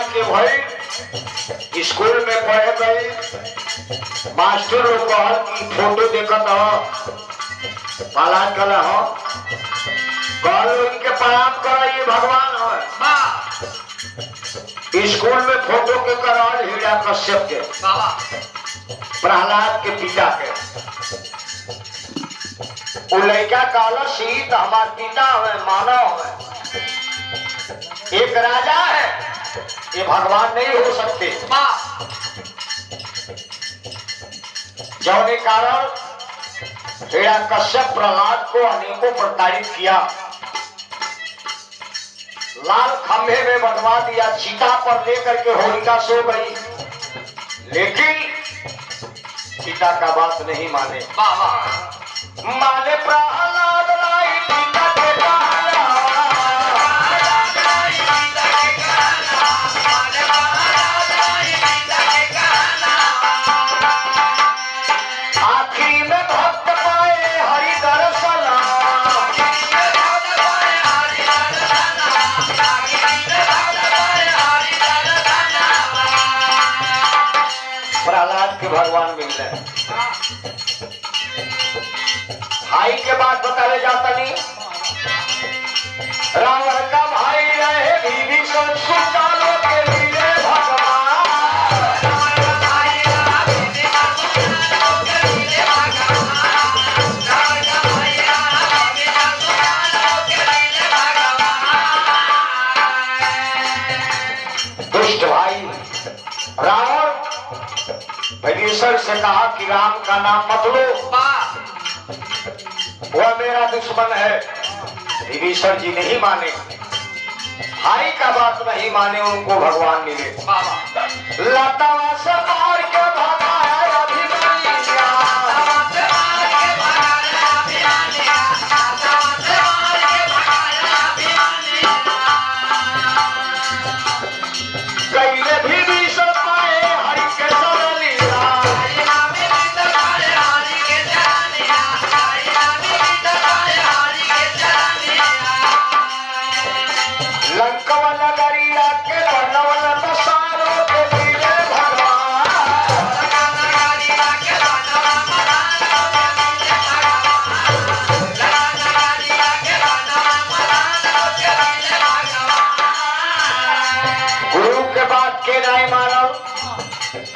बात के भाई स्कूल में पढ़े गए मास्टर लोग कहल की फोटो देखत हो पालन कर हो कहल इनके प्रणाम करो ये भगवान हो। स्कूल में फोटो के कराल हिरा कश्यप के प्रहलाद के पिता के वो लड़का कहला सीत हमार पिता है मानव है एक राजा है ये भगवान नहीं हो सकते। जौने कारण हिरा कश्यप प्रहलाद को अनेकों प्रताड़ित किया लाल खंभे में बनवा दिया चिता पर लेकर के होलिका सो गई लेकिन पिता का बात नहीं माने माने प्रहलाद लाई पिता के आखिरी में भक्त पाए हरि दर्शन प्रहलाद के भगवान मिल रहे भाई के बात बतावे जाता नहीं रावण का भाई रहे विभीषण सुचालो के लिए भगवान दुष्ट भाई रावण विभीषण से कहा कि राम का नाम मत लो वह मेरा दुश्मन है। विभीषण जी नहीं माने भाई का बात नहीं माने उनको भगवान मिले लता से मार के भगाया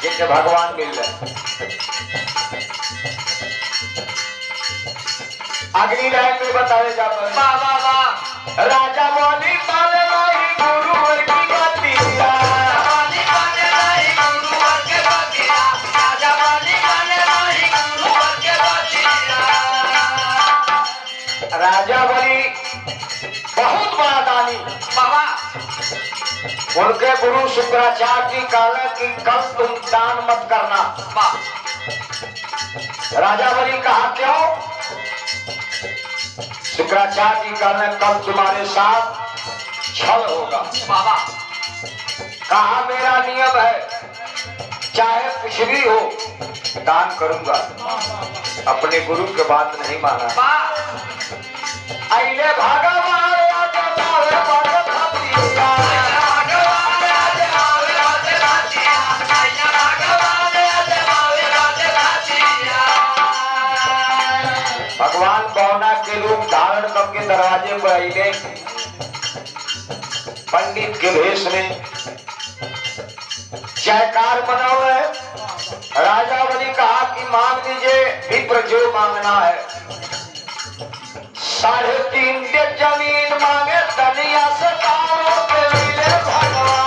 जिनके भगवान मिल रहे। अगली लाइन में बताए जाते हैं राजा बोली पाले भाई गुरु की बतिया राजा बोली बहुत बड़ा दानी बाबा उनके गुरु शुक्राचार्य जी कहले कि कल तुम दान मत करना। राजा बलि कहा क्यों? शुक्राचार्य जी कहले कल तुम्हारे साथ छल होगा। बाबा कहा मेरा नियम है चाहे कुछ भी हो दान करूंगा। अपने गुरु के बात नहीं माना। अइले भगवान भगवान पौना के रूप धारण करके दरवाजे पर आइले पंडित के भेष में जयकार बना हुआ है। राजा बलि कहा कि मांग लीजिए विप्र जो मांगना है। 3.5 डेग जमीन मांगे तनिया से तारों के मिले भगवान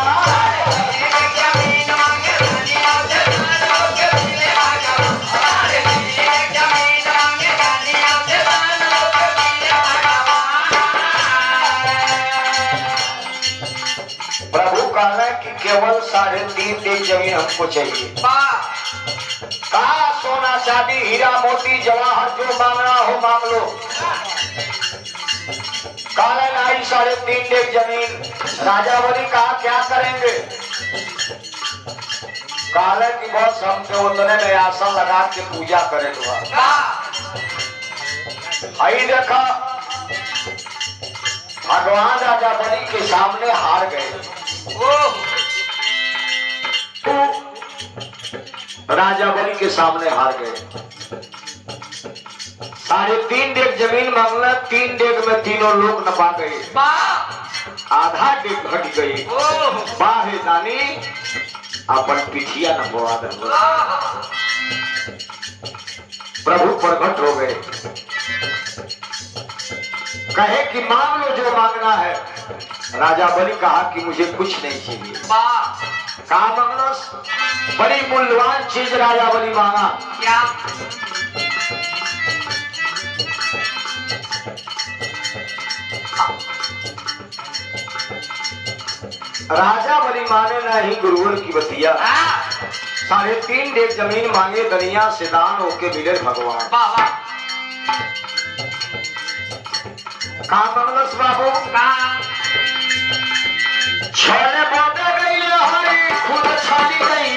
कि केवल 3.5 डेग जमीन हमको चाहिए। कहा सोना चांदी हीरा मोती जवाहर जो मांगना हो मांग लो। काला नाई 3.5 डेग जमीन। राजा बलि कहा क्या करेंगे? काले की बहुत हमसे उतने में आसन लगा के पूजा करे आई देखा भगवान राजा बलि के सामने हार गए। राजा बलि के सामने हार गए। 3.5 डेग जमीन मांगला, 3 डेग में तीनों लोग नपा गए, आधा डेग घट गई। बाहे दानी अपन पिठिया नपवा दे। प्रभु प्रकट हो गए, कहे कि मांग लो जो मांगना है। राजा बलि कहा कि मुझे कुछ नहीं चाहिए। कहा मांगना? बड़ी मूल्यवान चीज राजा बलि मांगा। क्या? राजा बलि माने नहीं गुरुवर की बतिया। 3.5 डेग जमीन मांगे, दुनिया से दान होके मिले भगवान। कहा मांगलस बाबू? छोले बोते गई हरी खुद छाली गई।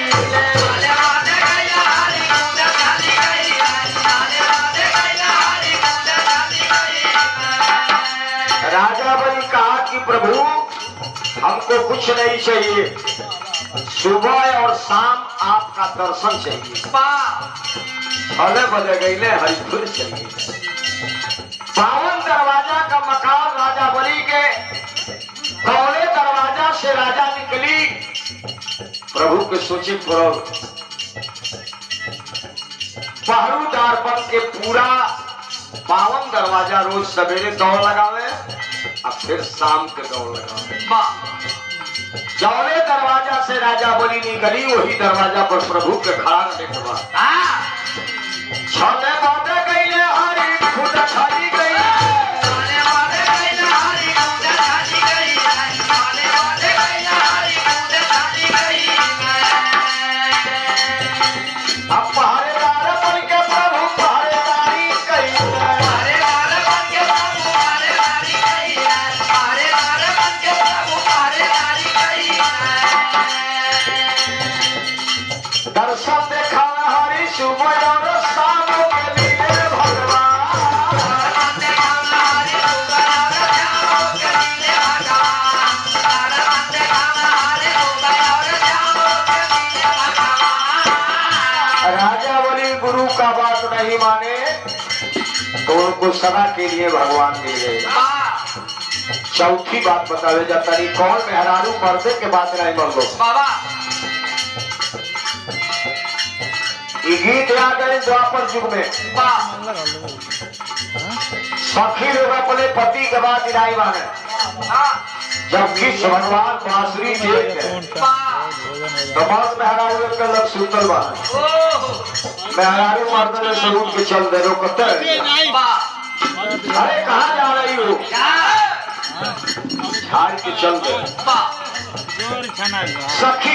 राजा बलि कहा कि प्रभु हमको कुछ नहीं चाहिए, सुबह और शाम आपका दर्शन चाहिए। छोले बदे गई हरिपुर चाहिए। 52 दरवाजा का मकान राजा बलि के, कौले दरवाजा से राजा निकली। प्रभु के सोचे पहरुदार बन के पूरा 52 दरवाजा रोज सवेरे दौड़ लगावे और फिर शाम के दौड़ लगावे। जौले दरवाजा से राजा बलि निकली, वही दरवाजा पर प्रभु के खड़ा देखवा। छोले बाटे गई हरी खुद छाली गई। अब पहरेदार बन के प्रभु पहरेदारी कई। दर्शन देखा हरी सुबह और शाम के लिए भगवान। राजा बलि गुरु का बात नहीं माने तो उनको सदा के लिए भगवान दे गए। चौथी बात बतावे जाता नहीं, कौन मेहरारू पर्दे के बात नहीं मान लो बाबा। ये गीत आ गए द्वापर युग में। सखी लोग अपने पति के बाद विदाई मांगे, जबकि भगवान बांसुरी तो बहुत मेहरारू के लग सुतल बाने। मेहरारू मर्द ने सरूप के चल दे रो कते। अरे कहाँ जा रही हो? झाड़ के चल दे। सखी